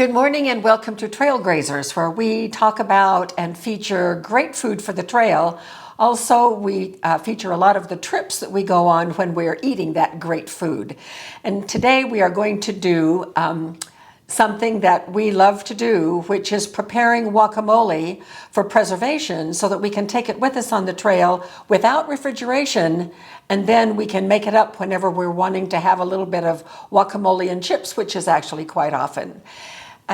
Good morning and welcome to Trail Grazers, where we talk about and feature great food for the trail. Also, we feature a lot of the trips that we go on when we're eating that great food. And today we are going to do something that we love to do, which is preparing guacamole for preservation so that we can take it with us on the trail without refrigeration, and then we can make it up whenever we're wanting to have a little bit of guacamole and chips, which is actually quite often.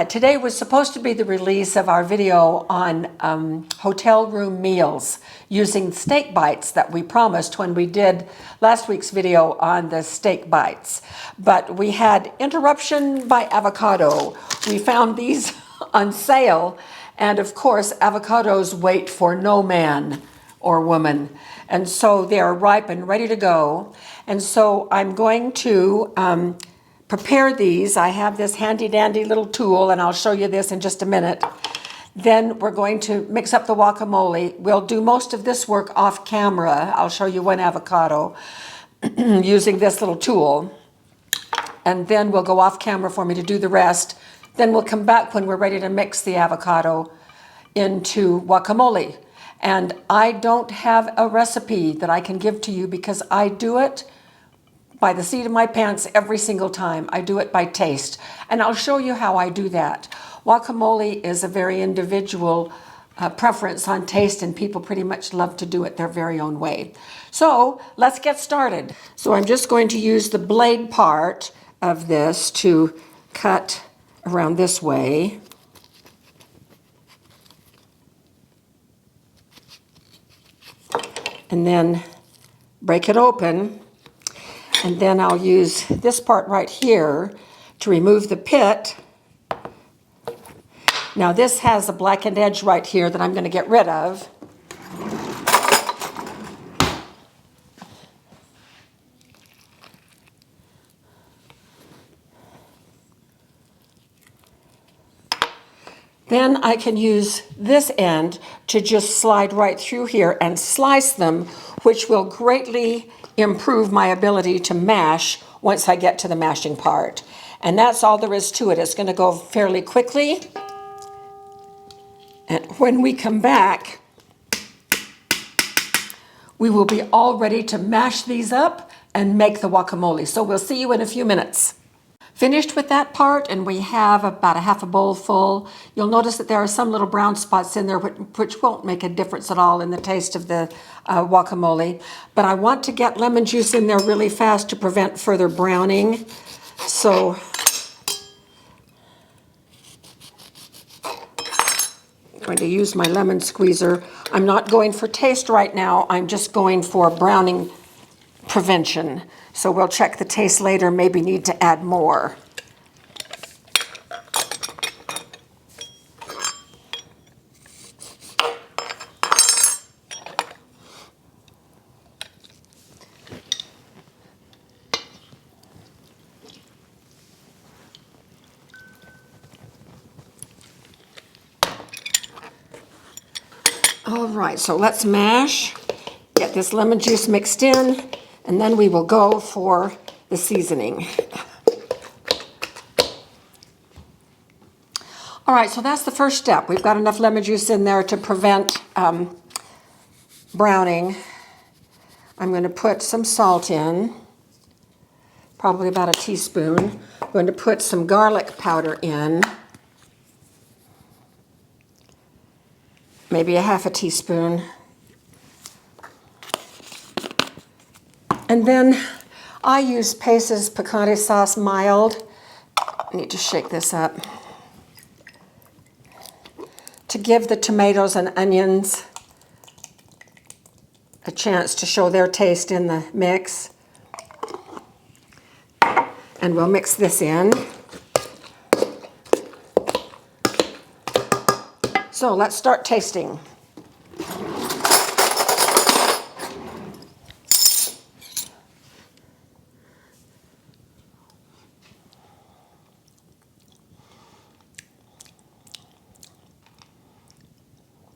Today was supposed to be the release of our video on hotel room meals using steak bites that we promised when we did last week's video on the steak bites. But we had interruption by avocado. We found these on sale, and of course avocados wait for no man or woman. And so they are ripe and ready to go. And so I'm going to prepare these. I have this handy dandy little tool, and I'll show you this in just a minute. Then we're going to mix up the guacamole. We'll do most of this work off camera. I'll show you one avocado using this little tool. And then we'll go off camera for me to do the rest. Then we'll come back when we're ready to mix the avocado into guacamole. And I don't have a recipe that I can give to you because I do it by the seat of my pants every single time. I do it by taste. And I'll show you how I do that. Guacamole is a very individual preference on taste, and people pretty much love to do it their very own way. So let's get started. So I'm just going to use the blade part of this to cut around this way. And then break it open. And then I'll use this part right here to remove the pit. Now this has a blackened edge right here that I'm going to get rid of. Then I can use this end to just slide right through here and slice them, which will greatly improve my ability to mash once I get to the mashing part. And that's all there is to it. It's going to go fairly quickly. And when we come back, we will be all ready to mash these up and make the guacamole. So we'll see you in a few minutes. Finished with that part, and we have about a half a bowl full. You'll notice that there are some little brown spots in there which won't make a difference at all in the taste of the guacamole. But I want to get lemon juice in there really fast to prevent further browning. So I'm going to use my lemon squeezer. I'm not going for taste right now. I'm just going for browning prevention. So we'll check the taste later, maybe need to add more. All right, so let's mash, get this lemon juice mixed in, and then we will go for the seasoning. All right, so that's the first step. We've got enough lemon juice in there to prevent browning. I'm going to put some salt in, probably about a teaspoon. I'm going to put some garlic powder in, maybe a half a teaspoon. And then I use Pace's Picante Sauce Mild. I need to shake this up to give the tomatoes and onions a chance to show their taste in the mix. And we'll mix this in. So let's start tasting.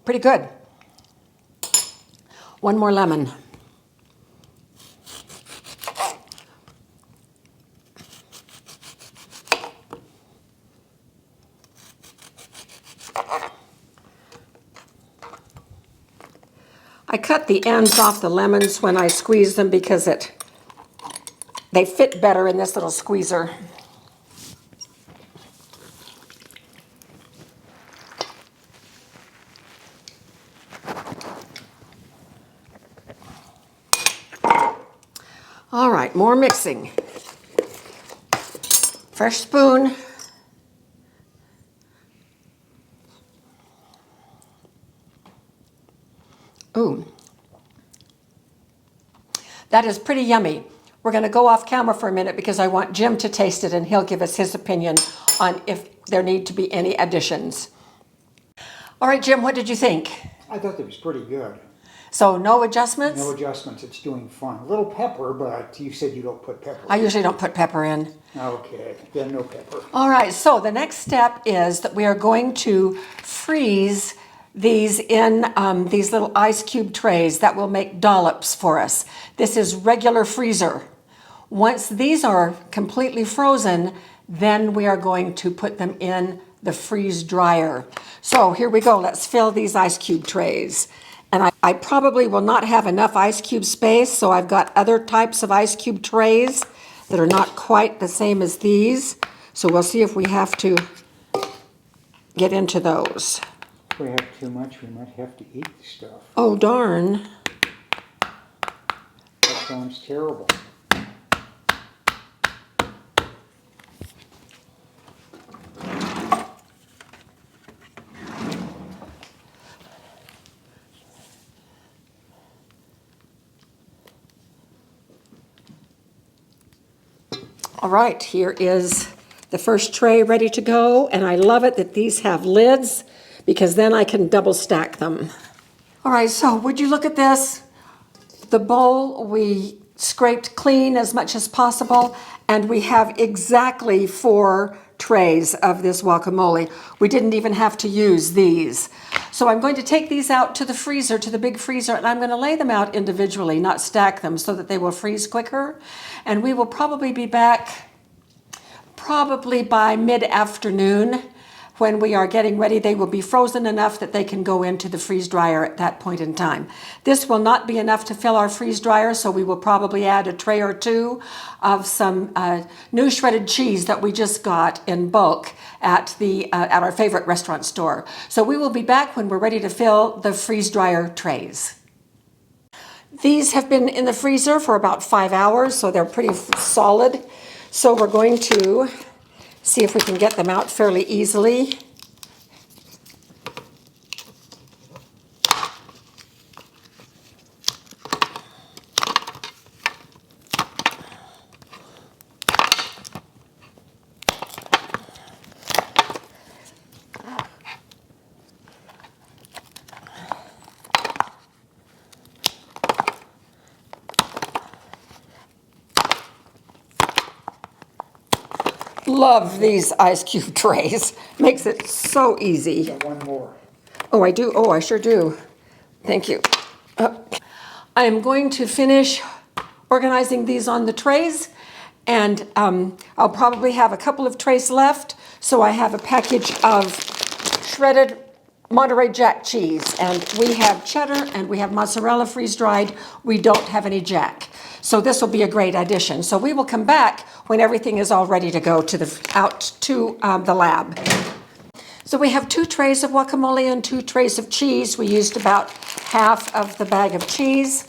Pretty good. One more lemon. I cut the ends off the lemons when I squeeze them because they fit better in this little squeezer. All right, more mixing. Fresh spoon. Ooh, that is pretty yummy. We're going to go off camera for a minute because I want Jim to taste it and he'll give us his opinion on if there need to be any additions. All right, Jim, what did you think? I thought that was pretty good. So no adjustments? No adjustments, it's doing fine. A little pepper, but you said you don't put pepper I in. usually don't put pepper in. Okay, then no pepper. All right, so the next step is that we are going to freeze these in these little ice cube trays that will make dollops for us. This is regular freezer. Once these are completely frozen, then we are going to put them in the freeze dryer. So here we go, let's fill these ice cube trays. And I probably will not have enough ice cube space, so I've got other types of ice cube trays that are not quite the same as these. So we'll see if we have to get into those. If we have too much, we might have to eat the stuff. Oh, darn. That sounds terrible. All right, here is the first tray ready to go, and I love it that these have lids because then I can double stack them. All right, so would you look at this? The bowl we scraped clean as much as possible, and we have exactly 4 trays of this guacamole. We didn't even have to use these. So I'm going to take these out to the freezer, to the big freezer, and I'm going to lay them out individually, not stack them, so that they will freeze quicker. And we will probably be back by mid-afternoon. When we are getting ready, they will be frozen enough that they can go into the freeze dryer at that point in time. This will not be enough to fill our freeze dryer, so we will probably add a tray or 2 of some new shredded cheese that we just got in bulk at our favorite restaurant store. So we will be back when we're ready to fill the freeze dryer trays. These have been in the freezer for about 5 hours, so they're pretty solid. So we're going to see if we can get them out fairly easily. Love these ice cube trays. Makes it so easy. Got one more. Oh, I do? Oh, I sure do. Thank you. I am going to finish organizing these on the trays, and I'll probably have a couple of trays left. So I have a package of shredded Monterey Jack cheese, and we have cheddar and we have mozzarella freeze-dried. We don't have any Jack. So this will be a great addition. So we will come back when everything is all ready to go out to the lab. So we have 2 trays of guacamole and 2 trays of cheese. We used about half of the bag of cheese.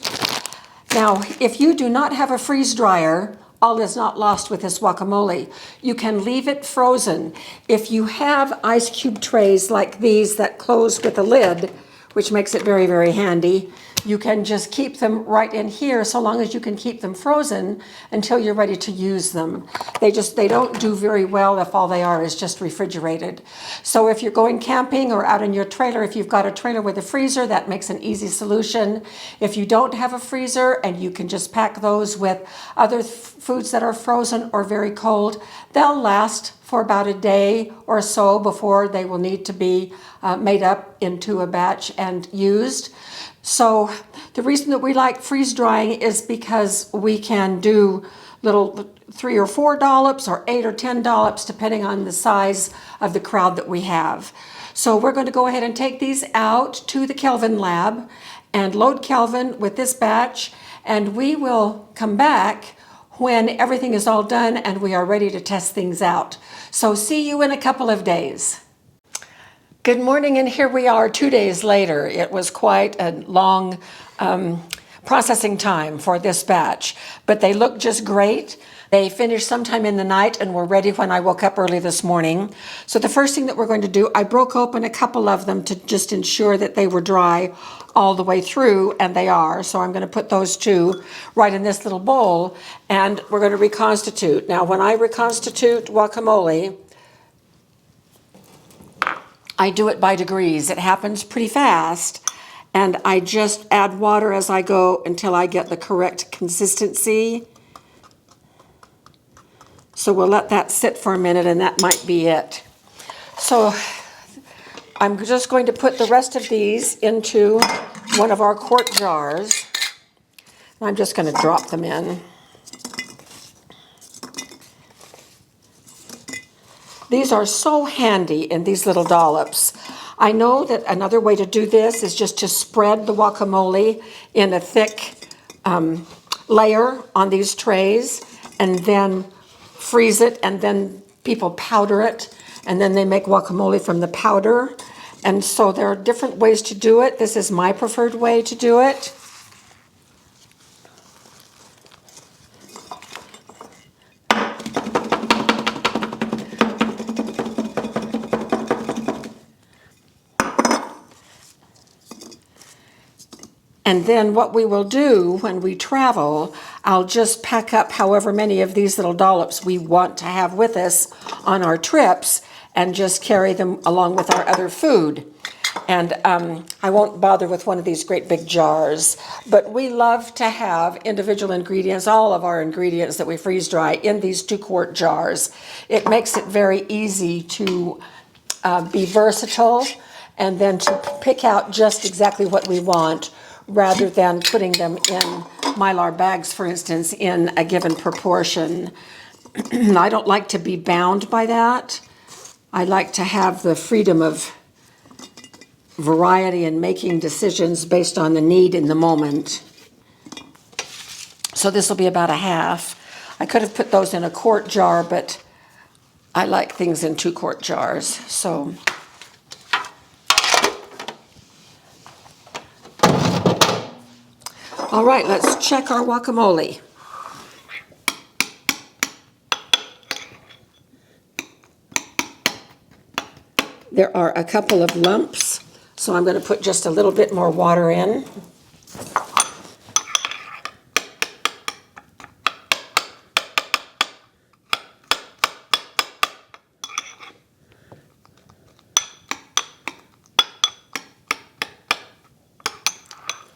Now, if you do not have a freeze dryer, all is not lost with this guacamole. You can leave it frozen. If you have ice cube trays like these that close with a lid, which makes it very, very handy, you can just keep them right in here so long as you can keep them frozen until you're ready to use them. They don't do very well if all they are is just refrigerated. So if you're going camping or out in your trailer, if you've got a trailer with a freezer, that makes an easy solution. If you don't have a freezer and you can just pack those with other foods that are frozen or very cold, they'll last for about a day or so before they will need to be made up into a batch and used. So the reason that we like freeze drying is because we can do little 3 or 4 dollops or 8 or 10 dollops depending on the size of the crowd that we have. So we're going to go ahead and take these out to the Kelvin lab, and load Kelvin with this batch, and we will come back when everything is all done and we are ready to test things out. So see you in a couple of days. Good morning, and here we are 2 days later. It was quite a long processing time for this batch, but they look just great. They finished sometime in the night and were ready when I woke up early this morning. So the first thing that we're going to do, I broke open a couple of them to just ensure that they were dry all the way through, and they are. So I'm going to put those two right in this little bowl, and we're going to reconstitute. Now, when I reconstitute guacamole, I do it by degrees. It happens pretty fast, and I just add water as I go until I get the correct consistency. So we'll let that sit for a minute, and that might be it. So I'm just going to put the rest of these into one of our quart jars. I'm just going to drop them in. These are so handy in these little dollops. I know that another way to do this is just to spread the guacamole in a thick layer on these trays, and then freeze it, and then people powder it, and then they make guacamole from the powder. And so there are different ways to do it. This is my preferred way to do it. And then what we will do when we travel, I'll just pack up however many of these little dollops we want to have with us on our trips and just carry them along with our other food. And I won't bother with one of these great big jars, but we love to have individual ingredients, all of our ingredients that we freeze dry in these 2-quart jars. It makes it very easy to be versatile and then to pick out just exactly what we want, rather than putting them in Mylar bags, for instance, in a given proportion. I don't like to be bound by that. I like to have the freedom of variety and making decisions based on the need in the moment. So this will be about a half. I could have put those in a quart jar, but I like things in 2-quart jars. So all right, let's check our guacamole. There are a couple of lumps, so I'm going to put just a little bit more water in.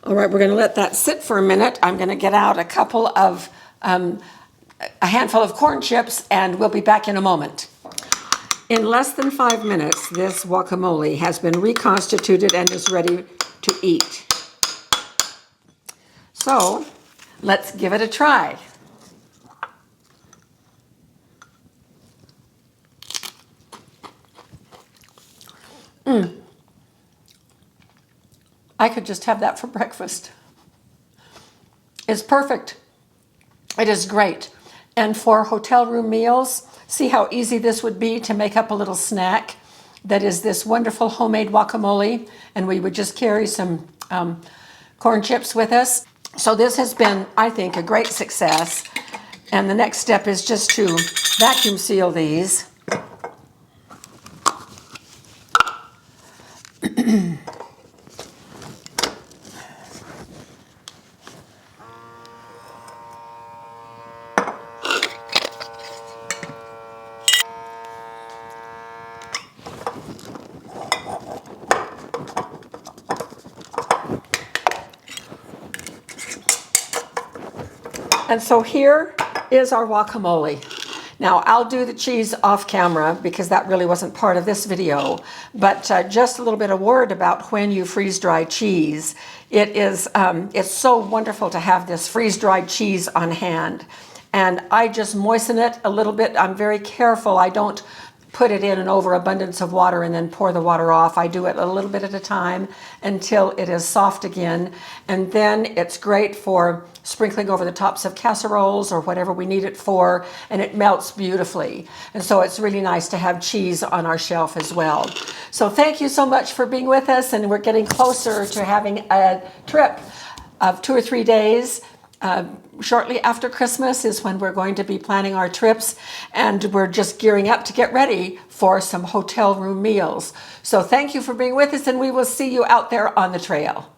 All right, we're going to let that sit for a minute. I'm going to get out a couple of, a handful of corn chips, and we'll be back in a moment. In less than 5 minutes, this guacamole has been reconstituted and is ready to eat. So let's give it a try. I could just have that for breakfast. It's perfect. It is great. And for hotel room meals, see how easy this would be to make up a little snack that is this wonderful homemade guacamole, and we would just carry some corn chips with us. So this has been, I think, a great success. And the next step is just to vacuum seal these. And so here is our guacamole. Now, I'll do the cheese off camera because that really wasn't part of this video, but just a little bit of word about when you freeze dry cheese. It's so wonderful to have this freeze-dried cheese on hand. And I just moisten it a little bit. I'm very careful. I don't put it in an overabundance of water and then pour the water off. I do it a little bit at a time until it is soft again. And then it's great for sprinkling over the tops of casseroles or whatever we need it for, and it melts beautifully. And so it's really nice to have cheese on our shelf as well. So thank you so much for being with us, and we're getting closer to having a trip of 2 or 3 days. Shortly after Christmas is when we're going to be planning our trips, and we're just gearing up to get ready for some hotel room meals. So thank you for being with us, and we will see you out there on the trail.